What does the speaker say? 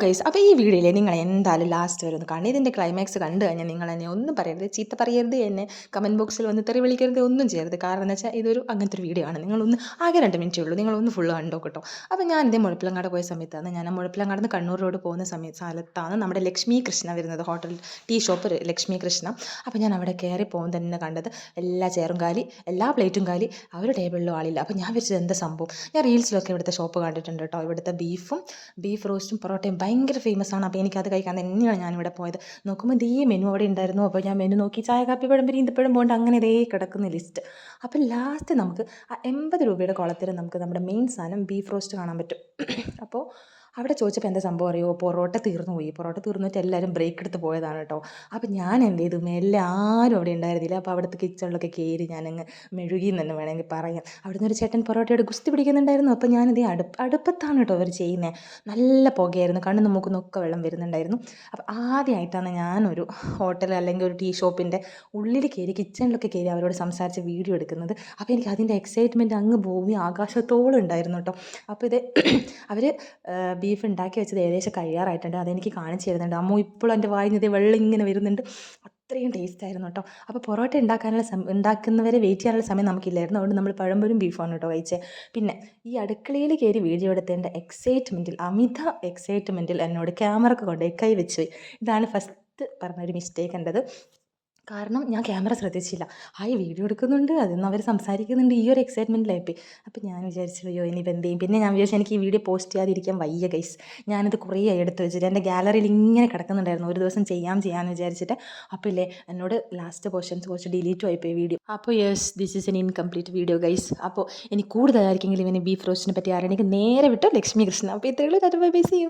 Guys, അപ്പോൾ ഈ വീഡിയോയിൽ നിങ്ങൾ എന്തായാലും ലാസ്റ്റ് വരെ ഒന്ന് കാണും. ഇതിൻ്റെ ക്ലൈമാക്സ് കണ്ടു കഴിഞ്ഞാൽ നിങ്ങൾ എന്നെ ഒന്നും പറയരുത്, ചീത്ത പറയരുത്, എന്നെ കമൻറ്റ് ബോക്സിൽ വന്ന് തെറി വിളിക്കരുത്, ഒന്നും ചെയ്യരുത്. കാരണം എന്ന് വെച്ചാൽ ഇതൊരു അങ്ങനത്തെ ഒരു വീഡിയോ ആണ്. നിങ്ങളൊന്ന് ആകെ 2 മിനിറ്റേ ഉള്ളൂ, നിങ്ങളൊന്ന് ഫുള്ള് കണ്ടോ കേട്ടോ. അപ്പോൾ ഞാൻ ഇതേ മുഴപ്പിലങ്ങാട് പോയ സമയത്താണ്, ഞാൻ മുഴപ്പിലങ്ങാട് നിന്ന് കണ്ണൂർ റോഡ് പോകുന്ന സ്ഥലത്താണ് നമ്മുടെ ലക്ഷ്മി കൃഷ്ണ വരുന്നത്, hotel tea shop Lakshmi Krishna. അപ്പോൾ ഞാൻ അവിടെ കയറി പോകുമ്പോൾ തന്നെ കണ്ടത് എല്ലാ ചെയറും കാലി, എല്ലാ പ്ലേറ്റും കാലി, ആ ഒരു ടേബിളിലും ആളില്ല. അപ്പോൾ ഞാൻ വെച്ചത് എന്താ സംഭവം. ഞാൻ റീൽസിലൊക്കെ ഇവിടുത്തെ ഷോപ്പ് കണ്ടിട്ടുണ്ട് കേട്ടോ. ഇവിടുത്തെ ബീഫ് റോസ്റ്റും പൊറോട്ടയും ഭയങ്കര ഫേമസ് ആണ്. അപ്പോൾ എനിക്കത് കഴിക്കാൻ തന്നെയാണ് ഞാനിവിടെ പോയത്. നോക്കുമ്പോൾ ഇതേ മെനു അവിടെ ഉണ്ടായിരുന്നു. അപ്പോൾ ഞാൻ മെനു നോക്കി, ചായ കാപ്പി പഴംപൊരി ഈന്തപ്പഴം പോകേണ്ട അങ്ങനെ ഇതേ കിടക്കുന്ന ലിസ്റ്റ്. അപ്പോൾ ലാസ്റ്റ് നമുക്ക് ആ 80 രൂപയുടെ കുളത്തിൽ നമുക്ക് നമ്മുടെ മെയിൻ സാധനം ബീഫ് റോസ്റ്റ് കാണാൻ പറ്റും. അപ്പോൾ അവിടെ ചോദിച്ചപ്പോൾ എന്താ സംഭവം അറിയോ, പൊറോട്ട തീർന്നു പോയി. പൊറോട്ട തീർന്നിട്ട് എല്ലാവരും ബ്രേക്ക് എടുത്ത് പോയതാണ് കേട്ടോ. അപ്പോൾ ഞാൻ എന്ത് ചെയ്തു, മേലെ ആരും അവിടെ ഉണ്ടായിരുന്നില്ല. അപ്പോൾ അവിടുത്തെ കിച്ചണിലൊക്കെ കയറി ഞാനങ്ങ് മെഴുകി എന്ന് തന്നെ വേണമെങ്കിൽ പറയാം. അവിടുന്ന് ഒരു ചേട്ടൻ പൊറോട്ടയോട് ഗുസ്തി പിടിക്കുന്നുണ്ടായിരുന്നു. അപ്പോൾ ഞാനിതേ അടുപ്പത്താണ് കേട്ടോ അവർ ചെയ്യുന്നത്. നല്ല പുകയായിരുന്നു, കണ്ണ് മൂക്കുന്നൊക്കെ വെള്ളം വരുന്നുണ്ടായിരുന്നു. അപ്പോൾ ആദ്യമായിട്ടാണ് ഞാനൊരു ഹോട്ടൽ അല്ലെങ്കിൽ ഒരു ടീ ഷോപ്പിൻ്റെ ഉള്ളിൽ കയറി, കിച്ചണിലൊക്കെ കയറി അവരോട് സംസാരിച്ച് വീഡിയോ എടുക്കുന്നത്. അപ്പോൾ എനിക്ക് അതിൻ്റെ എക്സൈറ്റ്മെൻറ്റ് അങ്ങ് ഭൂമി ആകാശത്തോളം ഉണ്ടായിരുന്നു കേട്ടോ. അപ്പോൾ ഇത് അവർ ബീഫ് ഉണ്ടാക്കി വെച്ചത് ഏകദേശം കഴിയാറായിട്ടുണ്ട്. അതെനിക്ക് കാണിച്ചു തരുന്നുണ്ട്. അമ്മോ ഇപ്പോഴും എൻ്റെ വായിൽ നിന്ന് വെള്ളം ഇങ്ങനെ വരുന്നുണ്ട്. അത്രയും ടേസ്റ്റ് ആയിരുന്നു കേട്ടോ. അപ്പോൾ പൊറോട്ട ഉണ്ടാക്കുന്നവരെ വെയിറ്റ് ചെയ്യാനുള്ള സമയം നമുക്കില്ലായിരുന്നു. അതുകൊണ്ട് നമ്മൾ പഴംപൊരിയും ബീഫാണ് കേട്ടോ കഴിച്ചത്. പിന്നെ ഈ അടുക്കളയിൽ കയറി വീഡിയോ എടുത്തതിൻ്റെ അമിത എക്സൈറ്റ്മെൻറ്റിൽ എന്നോട് ക്യാമറക്ക് കൊണ്ടുപോയി കൈ വെച്ച് പോയി. ഇതാണ് ഫസ്റ്റ് പറഞ്ഞൊരു മിസ്റ്റേക്ക് എൻ്റെത്. കാരണം ഞാൻ ക്യാമറ ശ്രദ്ധിച്ചില്ല. ഈ വീഡിയോ എടുക്കുന്നുണ്ട്, അതിന്ന് അവർ സംസാരിക്കുന്നുണ്ട്, ഈ ഒരു എക്സൈറ്റ്മെൻറ്റിലായിപ്പോയി. അപ്പോൾ ഞാൻ വിചാരിച്ചു അയ്യോ ഇനിയിപ്പോൾ എന്ത് ചെയ്യും. പിന്നെ ഞാൻ വിചാരിച്ചു എനിക്ക് ഈ വീഡിയോ പോസ്റ്റ് ചെയ്യാതിരിക്കാൻ വയ്യ ഗൈസ്. ഞാനിത് കുറേ എടുത്ത് വെച്ചിട്ട് എൻ്റെ ഗാലറിയിൽ ഇങ്ങനെ കിടക്കുന്നുണ്ടായിരുന്നു. ഒരു ദിവസം ചെയ്യാമെന്ന് വിചാരിച്ചിട്ട്. അപ്പോൾ ഇല്ലേ എന്നോട് ലാസ്റ്റ് പോർഷൻസ് കുറച്ച് ഡിലീറ്റും ആയിപ്പോയി വീഡിയോ. അപ്പോൾ this is N incomplete video guys. അപ്പോൾ ഇനി കൂടുതലായിരിക്കെങ്കിലും ഇവന് ബീഫ് റോസ്റ്റിനെ പറ്റി ആരെനിക്ക് നേരെ വിട്ടോ ലക്ഷ്മി കൃഷ്ണ. അപ്പോൾ ഇത്രയുള്ളൂ. Bye bye, see U.